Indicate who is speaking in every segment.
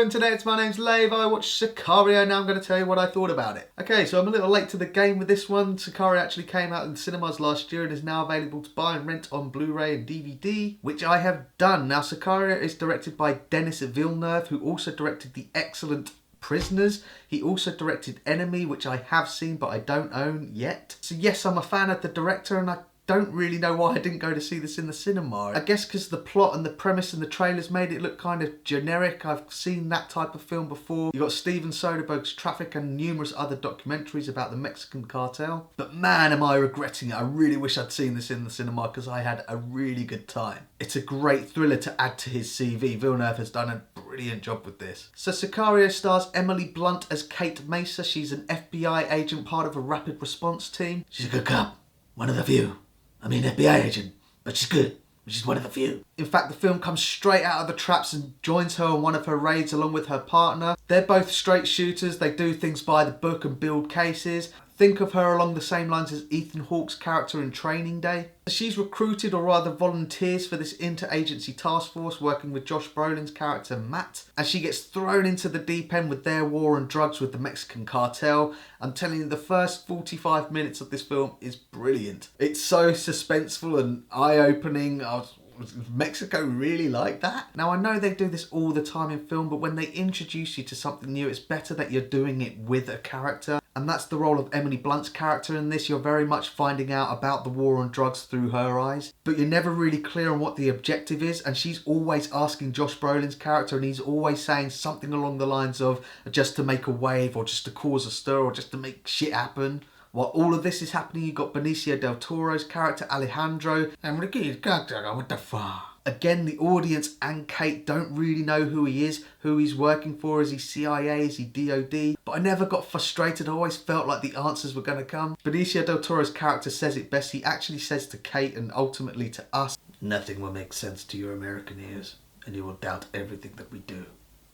Speaker 1: Internet, my name's Lave. I watched Sicario, now I'm going to tell you what I thought about it. Okay, so I'm a little late to the game with this one. Sicario actually came out in cinemas last year and is now available to buy and rent on Blu-ray and DVD, which I have done. Now, Sicario is directed by Denis Villeneuve, who also directed the excellent Prisoners. He also directed Enemy, which I have seen but I don't own yet. So yes, I'm a fan of the director and I don't really know why I didn't go to see this in the cinema. I guess because the plot and the premise and the trailers made it look kind of generic. I've seen that type of film before. You got Steven Soderbergh's Traffic and numerous other documentaries about the Mexican cartel. But man, am I regretting it. I really wish I'd seen this in the cinema because I had a really good time. It's a great thriller to add to his CV. Villeneuve has done a brilliant job with this. So Sicario stars Emily Blunt as Kate Mesa. She's an FBI agent, part of a rapid response team. She's a good cop, one of the few. I mean, FBI agent, but she's good. She's one of the few. In fact, the film comes straight out of the traps and joins her on one of her raids along with her partner. They're both straight shooters. They do things by the book and build cases. Think of her along the same lines as Ethan Hawke's character in Training Day. She's recruited, or rather volunteers, for this inter-agency task force working with Josh Brolin's character Matt, and she gets thrown into the deep end with their war on drugs with the Mexican cartel. I'm telling you, the first 45 minutes of this film is brilliant. It's so suspenseful and eye-opening. Was Mexico really like that? Now, I know they do this all the time in film, but when they introduce you to something new, it's better that you're doing it with a character. And that's the role of Emily Blunt's character in this. You're very much finding out about the war on drugs through her eyes, but you're never really clear on what the objective is. And she's always asking Josh Brolin's character, and he's always saying something along the lines of just to make a wave, or just to cause a stir, or just to make shit happen. While all of this is happening, you've got Benicio del Toro's character Alejandro. What the fuck? Again, the audience and Kate don't really know who he is, who he's working for. Is he CIA? Is he DOD? But I never got frustrated. I always felt like the answers were going to come. Benicio del Toro's character says it best. He actually says to Kate and ultimately to us, "Nothing will make sense to your American ears, and you will doubt everything that we do.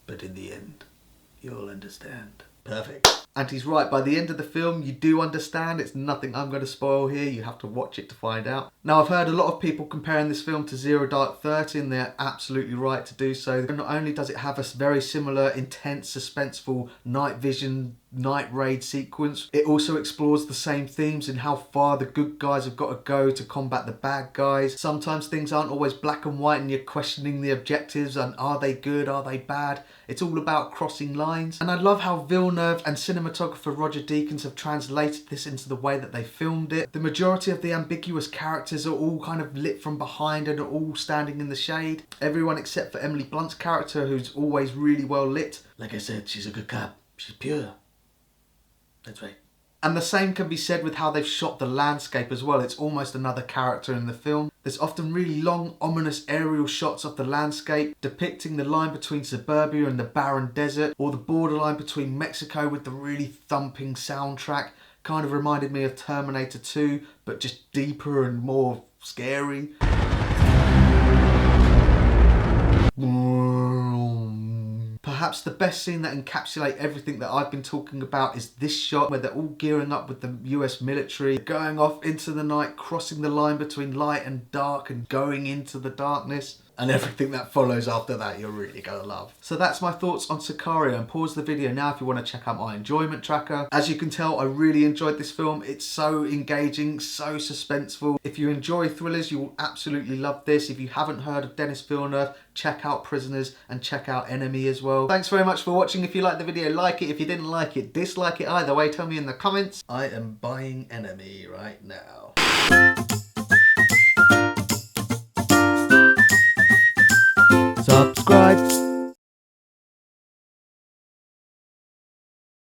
Speaker 1: But in the end, you'll understand." Perfect. And he's right. By the end of the film, you do understand. It's nothing I'm going to spoil here. You have to watch it to find out. Now, I've heard a lot of people comparing this film to Zero Dark 30, and they're absolutely right to do so. Not only does it have a very similar, intense, suspenseful night vision, night raid sequence, it also explores the same themes in how far the good guys have got to go to combat the bad guys. Sometimes things aren't always black and white and you're questioning the objectives and are they good, are they bad? It's all about crossing lines. And I love how Villeneuve and cinematographer Roger Deakins have translated this into the way that they filmed it. The majority of the ambiguous characters are all kind of lit from behind and are all standing in the shade. Everyone except for Emily Blunt's character, who's always really well lit. Like I said, she's a good cop. She's pure. That's right. And the same can be said with how they've shot the landscape as well. It's almost another character in the film. There's often really long, ominous aerial shots of the landscape, depicting the line between suburbia and the barren desert, or the borderline between Mexico with the really thumping soundtrack. Kind of reminded me of Terminator 2, but just deeper and more scary. Perhaps the best scene that encapsulates everything that I've been talking about is this shot where they're all gearing up with the US military, going off into the night, crossing the line between light and dark and going into the darkness. And everything that follows after that you're really gonna love. So that's my thoughts on Sicario, and pause the video now if you want to check out my enjoyment tracker. As you can tell, I really enjoyed this film. It's so engaging, so suspenseful. If you enjoy thrillers, you will absolutely love this. If you haven't heard of Denis Villeneuve, check out Prisoners and check out Enemy as well. Thanks very much for watching. If you liked the video, like it. If you didn't like it, dislike it. Either way, tell me in the comments. I am buying Enemy right now. Subscribe.